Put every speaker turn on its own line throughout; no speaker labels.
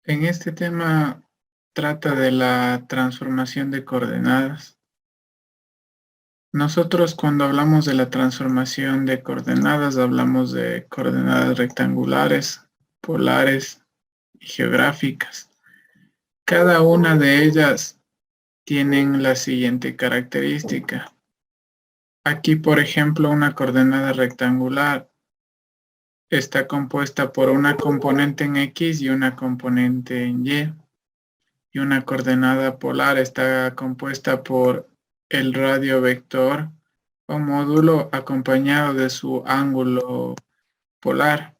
En este tema trata de la transformación de coordenadas. Nosotros cuando hablamos de la transformación de coordenadas, hablamos de coordenadas rectangulares, polares y geográficas. Cada una de ellas tienen la siguiente característica. Aquí, por ejemplo, una coordenada rectangular está compuesta por una componente en X y una componente en Y. Y una coordenada polar está compuesta por el radio vector o módulo acompañado de su ángulo polar.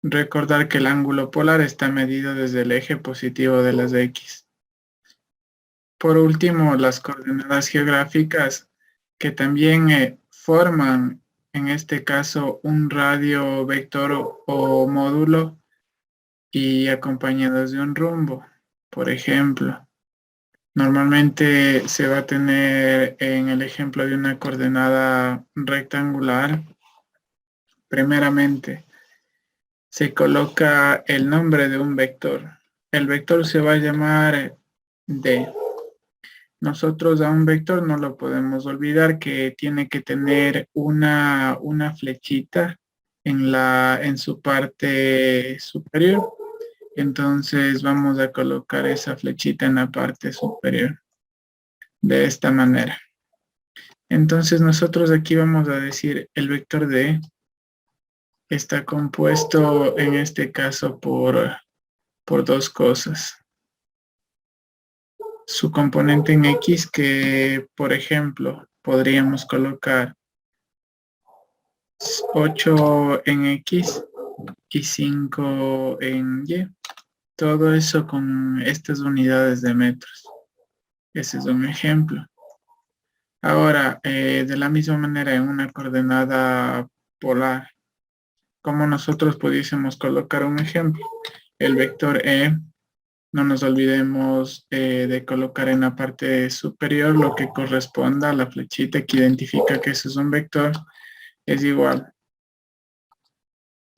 Recordar que el ángulo polar está medido desde el eje positivo de las X. Por último, las coordenadas geográficas que también forman, en este caso, un radio vector o módulo y acompañados de un rumbo. Por ejemplo, normalmente se va a tener en el ejemplo de una coordenada rectangular. Primeramente, se coloca el nombre de un vector. El vector se va a llamar D. Nosotros a un vector no lo podemos olvidar que tiene que tener una flechita en su parte superior. Entonces vamos a colocar esa flechita en la parte superior de esta manera. Entonces nosotros aquí vamos a decir el vector D está compuesto en este caso por dos cosas. Su componente en X que, por ejemplo, podríamos colocar 8 en X y 5 en Y. Todo eso con estas unidades de metros. Ese es un ejemplo. Ahora, de la misma manera, en una coordenada polar, como nosotros pudiésemos colocar un ejemplo. El vector E, no nos olvidemos de colocar en la parte superior lo que corresponda a la flechita que identifica que eso es un vector, es igual.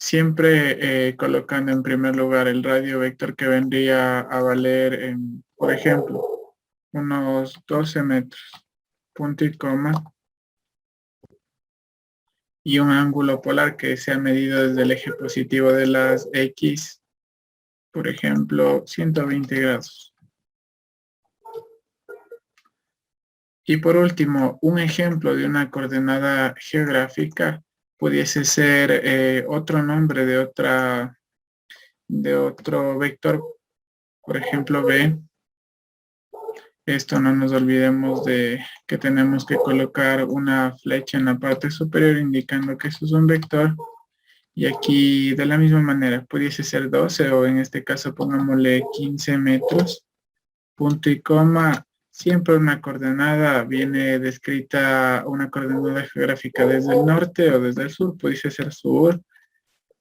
Siempre colocando en primer lugar el radio vector que vendría a valer, por ejemplo, unos 12 metros, punto y coma, y un ángulo polar que se ha medido desde el eje positivo de las X, por ejemplo, 120 grados. Y por último, un ejemplo de una coordenada geográfica pudiese ser otro nombre de otro vector, por ejemplo, B. Esto no nos olvidemos de que tenemos que colocar una flecha en la parte superior indicando que eso es un vector. Y aquí de la misma manera pudiese ser 12 o en este caso pongámosle 15 metros, punto y coma. Siempre una coordenada viene descrita, una coordenada geográfica desde el norte o desde el sur, pudiese ser sur,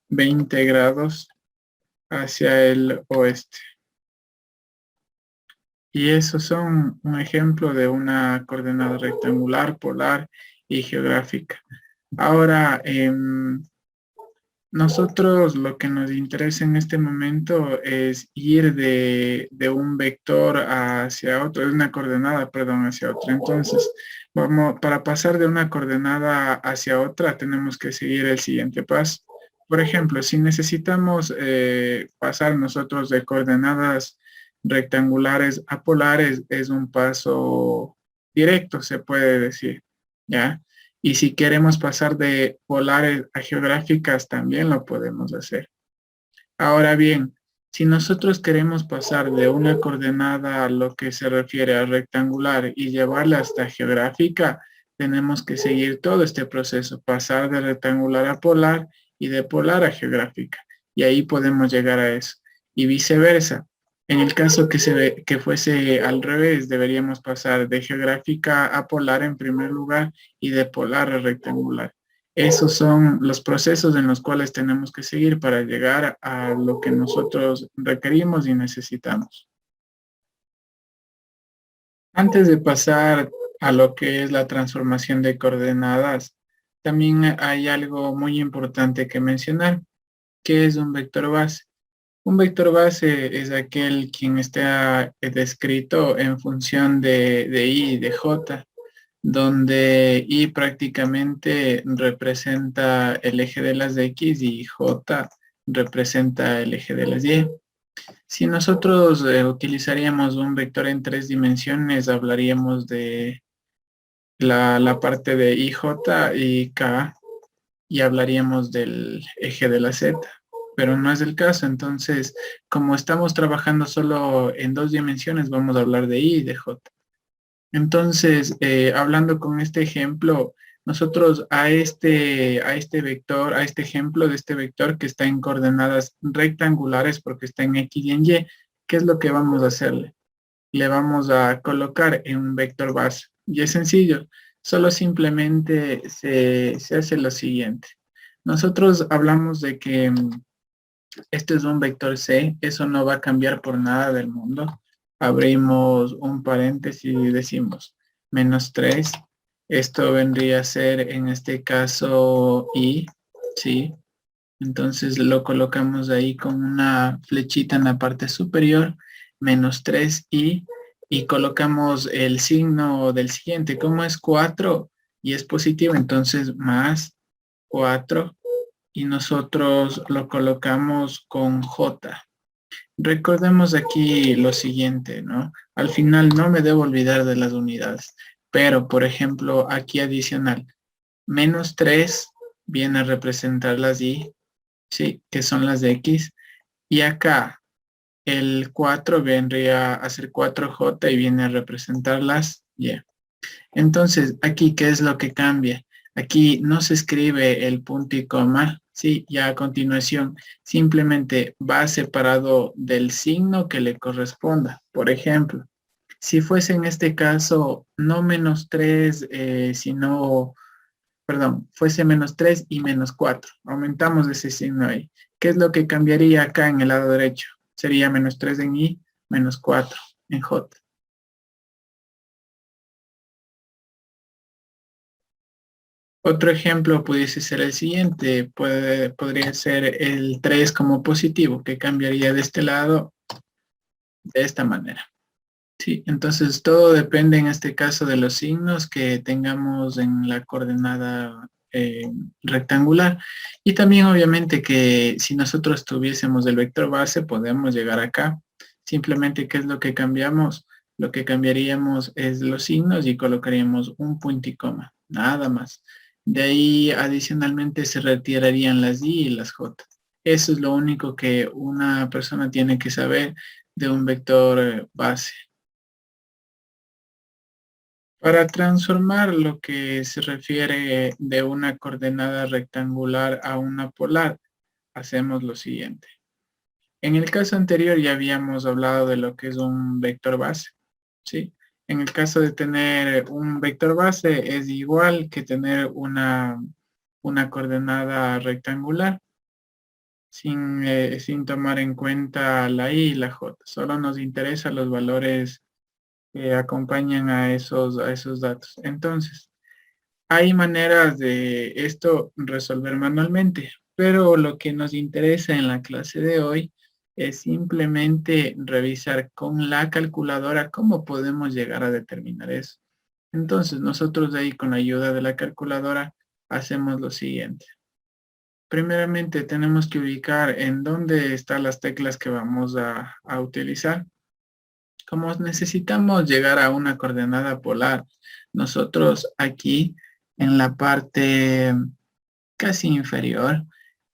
20 grados hacia el oeste. Y esos son un ejemplo de una coordenada rectangular, polar y geográfica. Ahora, nosotros lo que nos interesa en este momento es ir de un vector hacia otro, de una coordenada, perdón, hacia otra. Entonces, para pasar de una coordenada hacia otra, tenemos que seguir el siguiente paso. Por ejemplo, si necesitamos pasar nosotros de coordenadas rectangulares a polares, es un paso directo, se puede decir, ¿ya? Y si queremos pasar de polares a geográficas, también lo podemos hacer. Ahora bien, si nosotros queremos pasar de una coordenada a lo que se refiere a rectangular y llevarla hasta geográfica, tenemos que seguir todo este proceso, pasar de rectangular a polar y de polar a geográfica. Y ahí podemos llegar a eso. Y viceversa. En el caso que fuese al revés, deberíamos pasar de geográfica a polar en primer lugar y de polar a rectangular. Esos son los procesos en los cuales tenemos que seguir para llegar a lo que nosotros requerimos y necesitamos. Antes de pasar a lo que es la transformación de coordenadas, también hay algo muy importante que mencionar, que es un vector base. Un vector base es aquel quien está descrito en función de y y de j, donde y prácticamente representa el eje de las x y j representa el eje de las y. Si nosotros utilizaríamos un vector en tres dimensiones, hablaríamos de la parte de ij y k y hablaríamos del eje de la z, pero no es el caso. Entonces, como estamos trabajando solo en dos dimensiones, vamos a hablar de y y de j. Entonces, hablando con este ejemplo, nosotros a este vector, a este ejemplo de este vector que está en coordenadas rectangulares porque está en X y en Y, ¿qué es lo que vamos a hacerle? Le vamos a colocar en un vector base. Y es sencillo, solo simplemente se hace lo siguiente. Nosotros hablamos de que este es un vector C, eso no va a cambiar por nada del mundo. Abrimos un paréntesis y decimos -3. Esto vendría a ser en este caso I, ¿sí? Entonces lo colocamos ahí con una flechita en la parte superior, -3i, y colocamos el signo del siguiente. Como es 4 y es positivo, entonces más 4 y nosotros lo colocamos con J. Recordemos aquí lo siguiente, ¿no? Al final no me debo olvidar de las unidades, pero por ejemplo aquí adicional, -3 viene a representar las Y, ¿sí? Que son las de X, y acá el 4 vendría a ser 4J y viene a representar las Y. Entonces, aquí, ¿qué es lo que cambia? Aquí no se escribe el punto y coma, sí, ya a continuación simplemente va separado del signo que le corresponda. Por ejemplo, si fuese en este caso no -3, sino, perdón, fuese -3 y -4, aumentamos ese signo ahí. ¿Qué es lo que cambiaría acá en el lado derecho? Sería -3 en I, -4 en J. Otro ejemplo pudiese ser el siguiente, podría ser el 3 como positivo, que cambiaría de este lado de esta manera. Sí, entonces todo depende en este caso de los signos que tengamos en la coordenada rectangular. Y también obviamente que si nosotros tuviésemos el vector base, podemos llegar acá. Simplemente, ¿qué es lo que cambiamos? Lo que cambiaríamos es los signos y colocaríamos un punto y coma, nada más. De ahí adicionalmente se retirarían las y las j. Eso es lo único que una persona tiene que saber de un vector base. Para transformar lo que se refiere de una coordenada rectangular a una polar, hacemos lo siguiente. En el caso anterior ya habíamos hablado de lo que es un vector base, ¿sí? En el caso de tener un vector base es igual que tener una coordenada rectangular sin tomar en cuenta la y la j. Solo nos interesan los valores que acompañan a esos datos. Entonces, hay maneras de esto resolver manualmente, pero lo que nos interesa en la clase de hoy es simplemente revisar con la calculadora cómo podemos llegar a determinar eso. Entonces, nosotros de ahí con la ayuda de la calculadora hacemos lo siguiente. Primeramente, tenemos que ubicar en dónde están las teclas que vamos a utilizar. Como necesitamos llegar a una coordenada polar, nosotros aquí en la parte casi inferior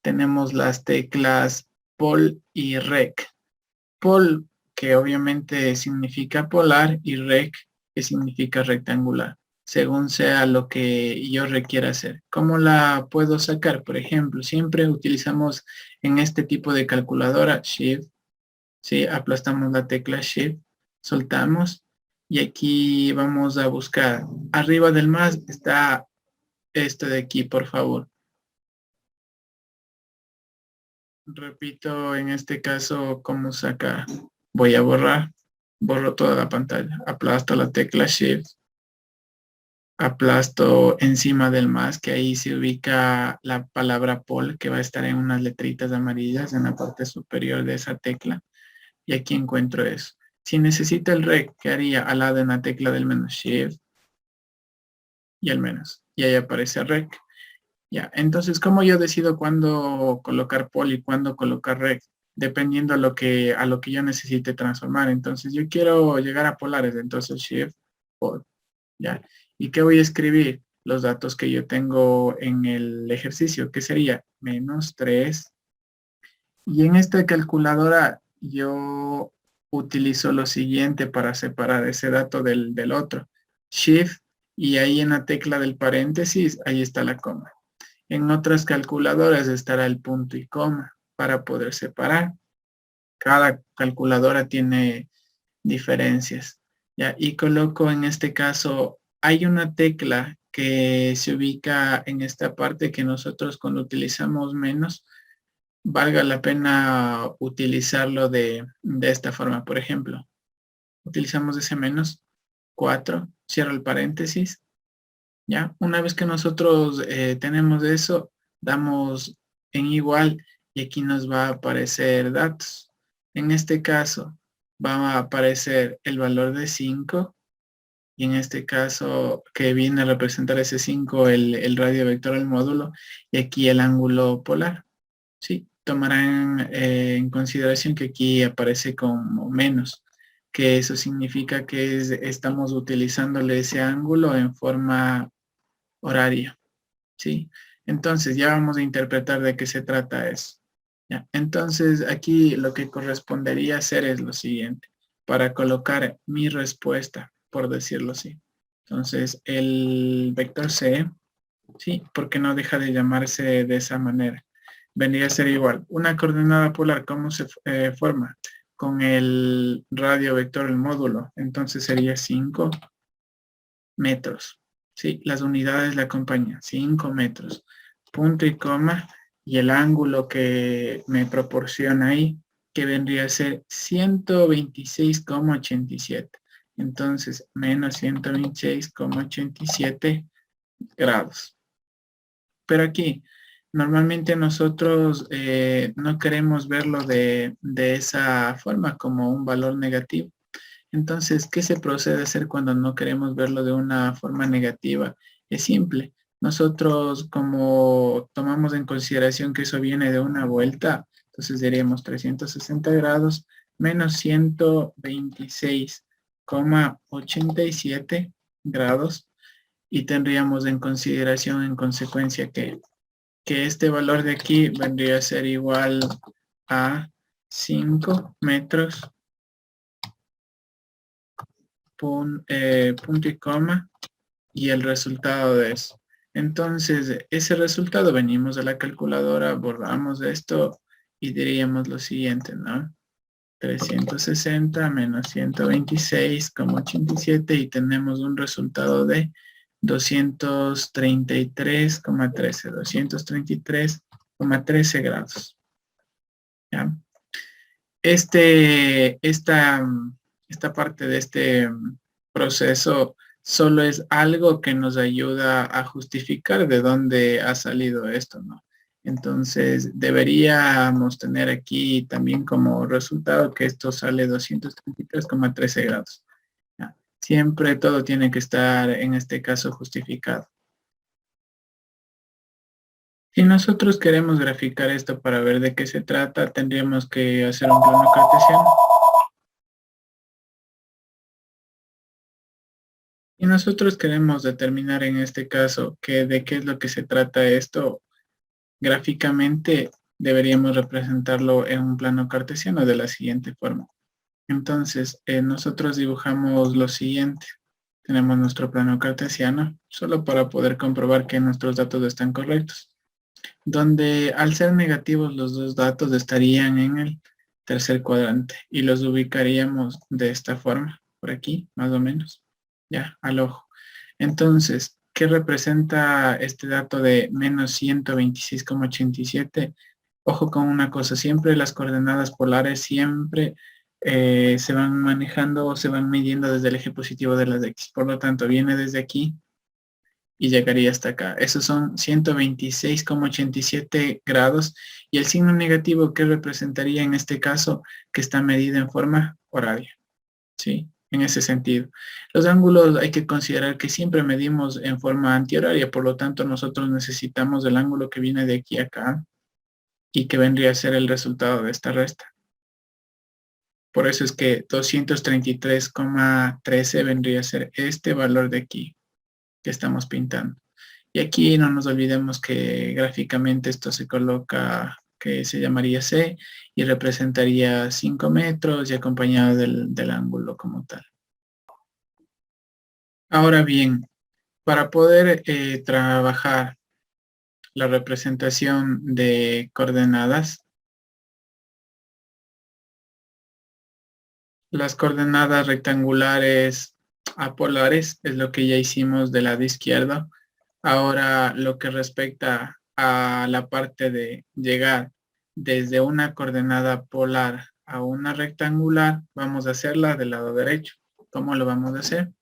tenemos las teclas pol y rec. Pol, que obviamente significa polar, y rec, que significa rectangular, según sea lo que yo requiera hacer. ¿Cómo la puedo sacar? Por ejemplo, siempre utilizamos en este tipo de calculadora Shift, ¿sí? Aplastamos la tecla Shift, soltamos y aquí vamos a buscar. Arriba del más está esto de aquí, por favor. Repito, en este caso, cómo sacar. Voy a borrar. Borro toda la pantalla. Aplasto la tecla Shift. aplasto encima del más, que ahí se ubica la palabra pol, que va a estar en unas letritas amarillas en la parte superior de esa tecla. Y aquí encuentro eso. Si necesito el rec, ¿qué haría? Al lado de la tecla del menos shift y el menos. Y ahí aparece rec. Ya, entonces, ¿cómo yo decido cuándo colocar pol y cuándo colocar rec? Dependiendo a lo que yo necesite transformar. Entonces, yo quiero llegar a polares, entonces shift, pol. ¿Ya? ¿Y qué voy a escribir? Los datos que yo tengo en el ejercicio, que sería -3. Y en esta calculadora yo utilizo lo siguiente para separar ese dato del otro. Shift y ahí en la tecla del paréntesis, ahí está la coma. En otras calculadoras estará el punto y coma para poder separar. Cada calculadora tiene diferencias. ¿Ya? Y coloco en este caso, hay una tecla que se ubica en esta parte que nosotros cuando utilizamos menos, valga la pena utilizarlo de esta forma. Por ejemplo, utilizamos ese menos 4, cierro el paréntesis. ¿Ya? Una vez que nosotros tenemos eso, damos en igual y aquí nos va a aparecer datos. En este caso, va a aparecer el valor de 5 y en este caso que viene a representar ese 5 el radio vector del módulo y aquí el ángulo polar. Sí, tomarán en consideración que aquí aparece como menos, que eso significa que estamos utilizándole ese ángulo en forma horaria. ¿Sí? Entonces ya vamos a interpretar de qué se trata eso. ¿Ya? Entonces aquí lo que correspondería hacer es lo siguiente, para colocar mi respuesta, por decirlo así. Entonces el vector C, ¿sí? Porque no deja de llamarse de esa manera. Vendría a ser igual. Una coordenada polar, ¿cómo se forma? Con el radio vector del módulo. Entonces sería 5 metros. Sí, las unidades la acompañan, 5 metros. Punto y coma, y el ángulo que me proporciona ahí, que vendría a ser 126,87. Entonces, menos 126,87 grados. Pero aquí, normalmente nosotros no queremos verlo de esa forma como un valor negativo. Entonces, ¿qué se procede a hacer cuando no queremos verlo de una forma negativa? Es simple. Nosotros, como tomamos en consideración que eso viene de una vuelta, entonces diríamos 360 grados menos 126,87 grados y tendríamos en consideración en consecuencia que este valor de aquí vendría a ser igual a 5 metros punto y coma y el resultado de eso. Entonces, ese resultado venimos a la calculadora, borramos esto y diríamos lo siguiente, ¿no? 360 menos 126,87 y tenemos un resultado de 233,13, 233,13 grados. ¿Ya? Esta parte de este proceso solo es algo que nos ayuda a justificar de dónde ha salido esto, ¿no? Entonces, deberíamos tener aquí también como resultado que esto sale 233,13 grados. ¿Ya? Siempre todo tiene que estar, en este caso, justificado. Si nosotros queremos graficar esto para ver de qué se trata, tendríamos que hacer un plano cartesiano. Y nosotros queremos determinar en este caso que de qué es lo que se trata esto gráficamente, deberíamos representarlo en un plano cartesiano de la siguiente forma. Entonces, nosotros dibujamos lo siguiente. Tenemos nuestro plano cartesiano, solo para poder comprobar que nuestros datos están correctos. Donde al ser negativos los dos datos estarían en el tercer cuadrante y los ubicaríamos de esta forma, por aquí, más o menos, ya, al ojo. Entonces, ¿qué representa este dato de menos 126,87? Ojo con una cosa, siempre las coordenadas polares siempre se van manejando o se van midiendo desde el eje positivo de las X. Por lo tanto, viene desde aquí y llegaría hasta acá. Esos son 126,87 grados y el signo negativo que representaría en este caso que está medido en forma horaria. ¿Sí? En ese sentido. Los ángulos hay que considerar que siempre medimos en forma antihoraria, por lo tanto nosotros necesitamos el ángulo que viene de aquí a acá y que vendría a ser el resultado de esta resta. Por eso es que 233,13 vendría a ser este valor de aquí que estamos pintando. Y aquí no nos olvidemos que gráficamente esto se coloca, que se llamaría C y representaría 5 metros y acompañado del ángulo como tal. Ahora bien, para poder trabajar la representación de coordenadas, las coordenadas rectangulares apolares es lo que ya hicimos del lado izquierdo. Ahora lo que respecta a la parte de llegar desde una coordenada polar a una rectangular, vamos a hacerla del lado derecho. ¿Cómo lo vamos a hacer?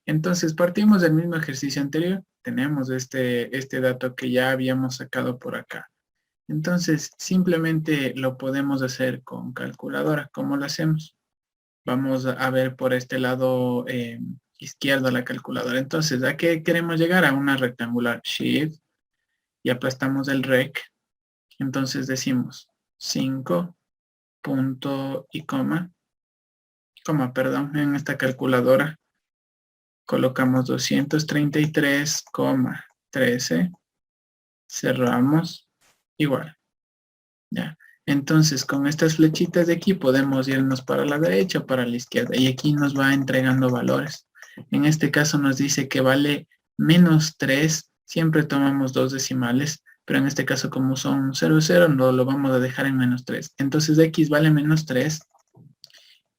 Entonces partimos del mismo ejercicio anterior. Tenemos este dato que ya habíamos sacado por acá. Entonces simplemente lo podemos hacer con calculadora. ¿Cómo lo hacemos? Vamos a ver por este lado izquierdo la calculadora. Entonces, ¿a qué queremos llegar? A una rectangular. Shift y aplastamos el rec. Entonces decimos 5 punto y coma, perdón, en esta calculadora colocamos 233,13, cerramos, igual, ya. Entonces, con estas flechitas de aquí podemos irnos para la derecha o para la izquierda y aquí nos va entregando valores. En este caso nos dice que vale -3, siempre tomamos dos decimales, pero en este caso como son 0, 0, no lo vamos a dejar en -3. Entonces X vale -3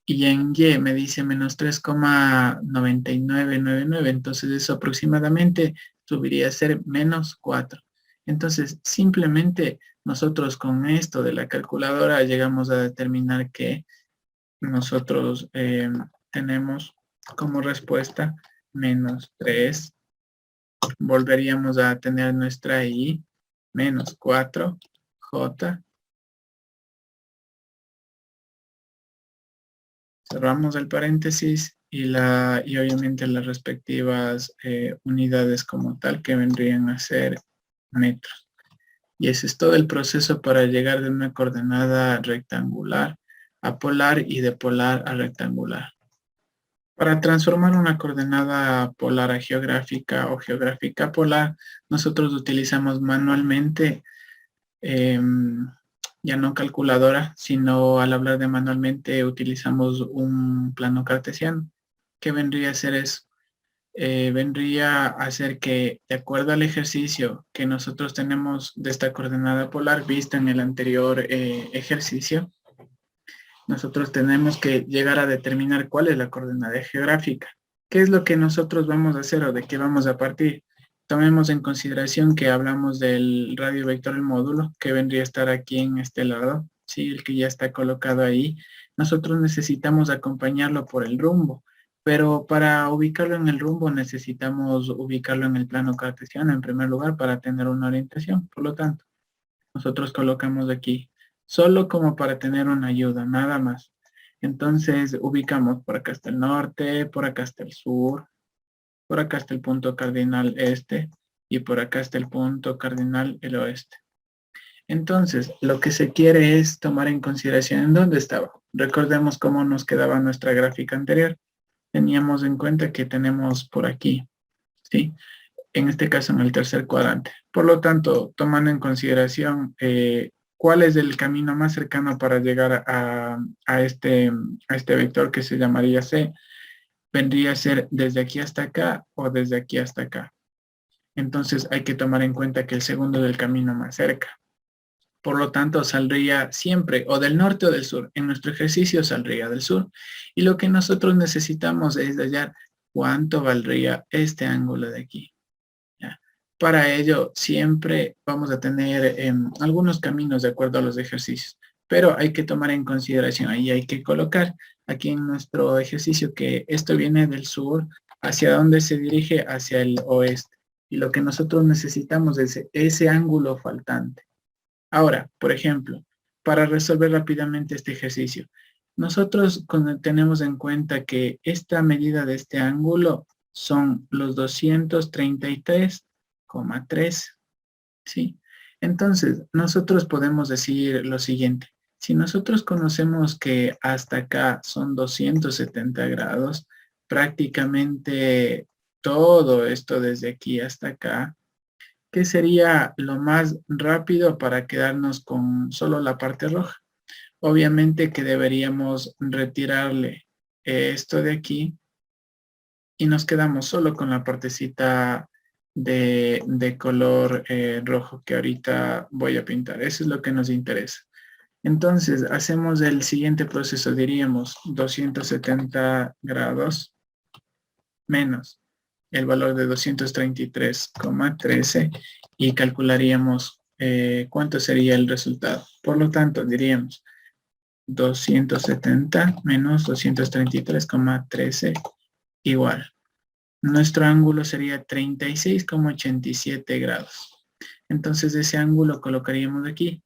y en Y me dice -3,9999, entonces eso aproximadamente subiría a ser -4. Entonces simplemente nosotros con esto de la calculadora llegamos a determinar que nosotros tenemos como respuesta -3. Volveríamos a tener nuestra I, -4, J. Cerramos el paréntesis y obviamente las respectivas unidades como tal que vendrían a ser metros. Y ese es todo el proceso para llegar de una coordenada rectangular a polar y de polar a rectangular. Para transformar una coordenada polar a geográfica o geográfica a polar, nosotros utilizamos manualmente, ya no calculadora, sino al hablar de manualmente utilizamos un plano cartesiano. ¿Qué vendría a ser eso? Vendría a hacer que, de acuerdo al ejercicio que nosotros tenemos de esta coordenada polar vista en el anterior ejercicio, nosotros tenemos que llegar a determinar cuál es la coordenada geográfica. ¿Qué es lo que nosotros vamos a hacer o de qué vamos a partir? Tomemos en consideración que hablamos del radio vector del módulo, que vendría a estar aquí en este lado, ¿sí? El que ya está colocado ahí. Nosotros necesitamos acompañarlo por el rumbo. Pero para ubicarlo en el rumbo necesitamos ubicarlo en el plano cartesiano en primer lugar para tener una orientación. Por lo tanto, nosotros colocamos aquí solo como para tener una ayuda, nada más. Entonces ubicamos por acá está el norte, por acá está el sur, por acá está el punto cardinal este y por acá está el punto cardinal el oeste. Entonces, lo que se quiere es tomar en consideración en dónde estaba. Recordemos cómo nos quedaba nuestra gráfica anterior. Teníamos en cuenta que tenemos por aquí, ¿sí? En este caso en el tercer cuadrante. Por lo tanto, tomando en consideración cuál es el camino más cercano para llegar a este vector que se llamaría C, vendría a ser desde aquí hasta acá o desde aquí hasta acá. Entonces hay que tomar en cuenta que el segundo es el camino más cerca. Por lo tanto, saldría siempre o del norte o del sur. En nuestro ejercicio saldría del sur. Y lo que nosotros necesitamos es hallar cuánto valdría este ángulo de aquí. ¿Ya? Para ello, siempre vamos a tener algunos caminos de acuerdo a los ejercicios. Pero hay que tomar en consideración, ahí hay que colocar aquí en nuestro ejercicio que esto viene del sur, hacia donde se dirige hacia el oeste. Y lo que nosotros necesitamos es ese ángulo faltante. Ahora, por ejemplo, para resolver rápidamente este ejercicio, nosotros tenemos en cuenta que esta medida de este ángulo son los 233,3, ¿sí? Entonces, nosotros podemos decir lo siguiente. Si nosotros conocemos que hasta acá son 270 grados, prácticamente todo esto desde aquí hasta acá, ¿qué sería lo más rápido para quedarnos con solo la parte roja? Obviamente que deberíamos retirarle esto de aquí y nos quedamos solo con la partecita de color rojo que ahorita voy a pintar. Eso es lo que nos interesa. Entonces, hacemos el siguiente proceso, diríamos 270 grados menos el valor de 233,13 y calcularíamos cuánto sería el resultado. Por lo tanto, diríamos 270 menos 233,13 igual. Nuestro ángulo sería 36,87 grados. Entonces ese ángulo colocaríamos aquí,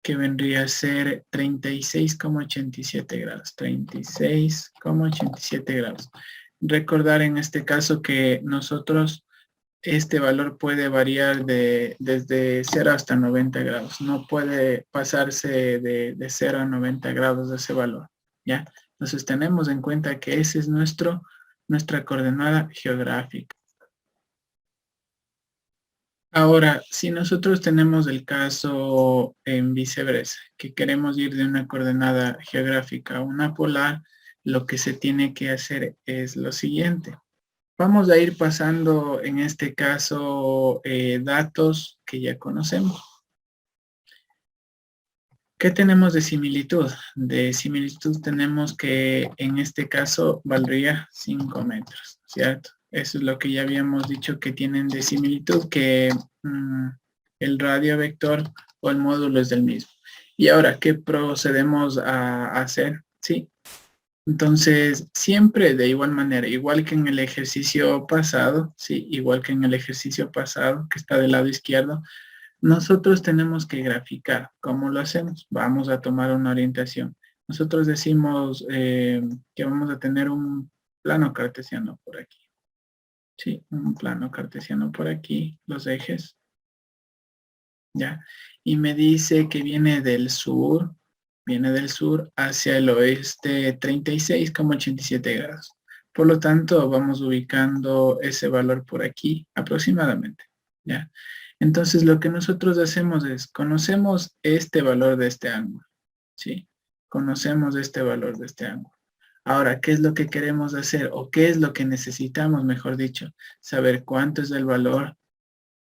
que vendría a ser 36,87 grados. 36,87 grados. Recordar en este caso que nosotros, este valor puede variar desde 0 hasta 90 grados. No puede pasarse de 0 a 90 grados de ese valor, ¿ya? Entonces tenemos en cuenta que ese es nuestra coordenada geográfica. Ahora, si nosotros tenemos el caso en viceversa, que queremos ir de una coordenada geográfica a una polar, lo que se tiene que hacer es lo siguiente. Vamos a ir pasando en este caso datos que ya conocemos. ¿Qué tenemos de similitud? De similitud tenemos que en este caso valdría 5 metros, ¿cierto? Eso es lo que ya habíamos dicho que tienen de similitud, que el radio vector o el módulo es del mismo. Y ahora, ¿qué procedemos a hacer? Sí. Entonces, siempre de igual manera, igual que en el ejercicio pasado, sí, igual que en el ejercicio pasado, que está del lado izquierdo, nosotros tenemos que graficar. ¿Cómo lo hacemos? Vamos a tomar una orientación. Nosotros decimos que vamos a tener un plano cartesiano por aquí. Sí, un plano cartesiano por aquí, los ejes. ¿Ya? Y me dice que viene del sur hacia el oeste 36,87 grados. Por lo tanto, vamos ubicando ese valor por aquí aproximadamente. ¿Ya? Entonces, lo que nosotros hacemos es, conocemos este valor de este ángulo. ¿Sí? Conocemos este valor de este ángulo. Ahora, ¿qué es lo que queremos hacer? ¿O qué es lo que necesitamos, mejor dicho? Saber cuánto es el valor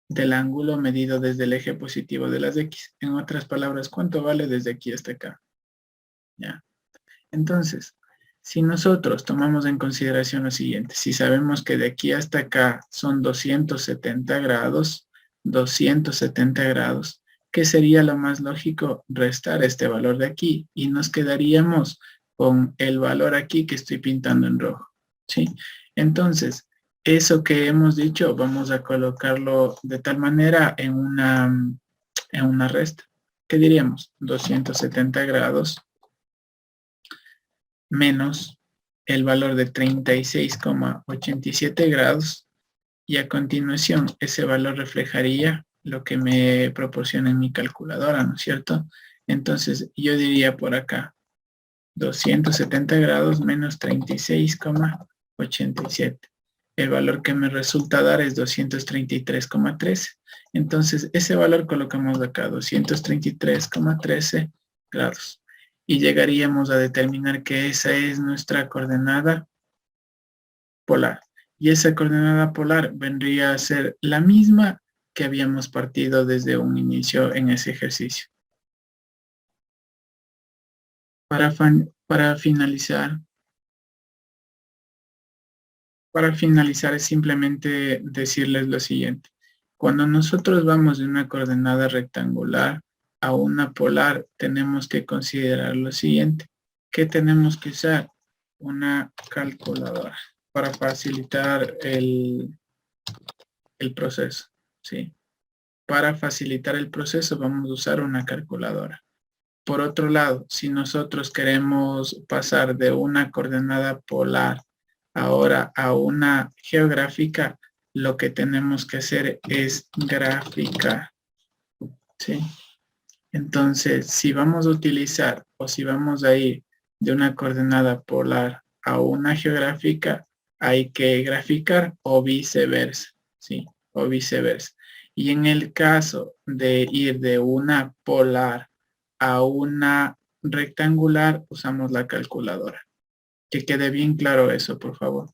del ángulo medido desde el eje positivo de las X. En otras palabras, ¿cuánto vale desde aquí hasta acá? ¿Ya? Entonces, si nosotros tomamos en consideración lo siguiente, si sabemos que de aquí hasta acá son 270 grados, ¿qué sería lo más lógico? Restar este valor de aquí y nos quedaríamos con el valor aquí que estoy pintando en rojo, ¿sí? Entonces, eso que hemos dicho, vamos a colocarlo de tal manera en una resta. ¿Qué diríamos? 270 grados menos el valor de 36,87 grados y a continuación ese valor reflejaría lo que me proporciona en mi calculadora, ¿no es cierto? Entonces yo diría por acá 270 grados menos 36,87. El valor que me resulta dar es 233,13. Entonces ese valor colocamos acá, 233,13 grados. Y llegaríamos a determinar que esa es nuestra coordenada polar. Y esa coordenada polar vendría a ser la misma que habíamos partido desde un inicio en ese ejercicio. Para finalizar es simplemente decirles lo siguiente. Cuando nosotros vamos de una coordenada rectangular a una polar, tenemos que considerar lo siguiente. ¿Qué tenemos que usar? Una calculadora para facilitar el el proceso, ¿sí? Para facilitar el proceso vamos a usar una calculadora. Por otro lado, si nosotros queremos pasar de una coordenada polar ahora a una geográfica, lo que tenemos que hacer es gráfica, ¿sí? Entonces, si vamos a utilizar o si vamos a ir de una coordenada polar a una geográfica, hay que graficar o viceversa, ¿sí? O viceversa. Y en el caso de ir de una polar a una rectangular, usamos la calculadora. Que quede bien claro eso, por favor.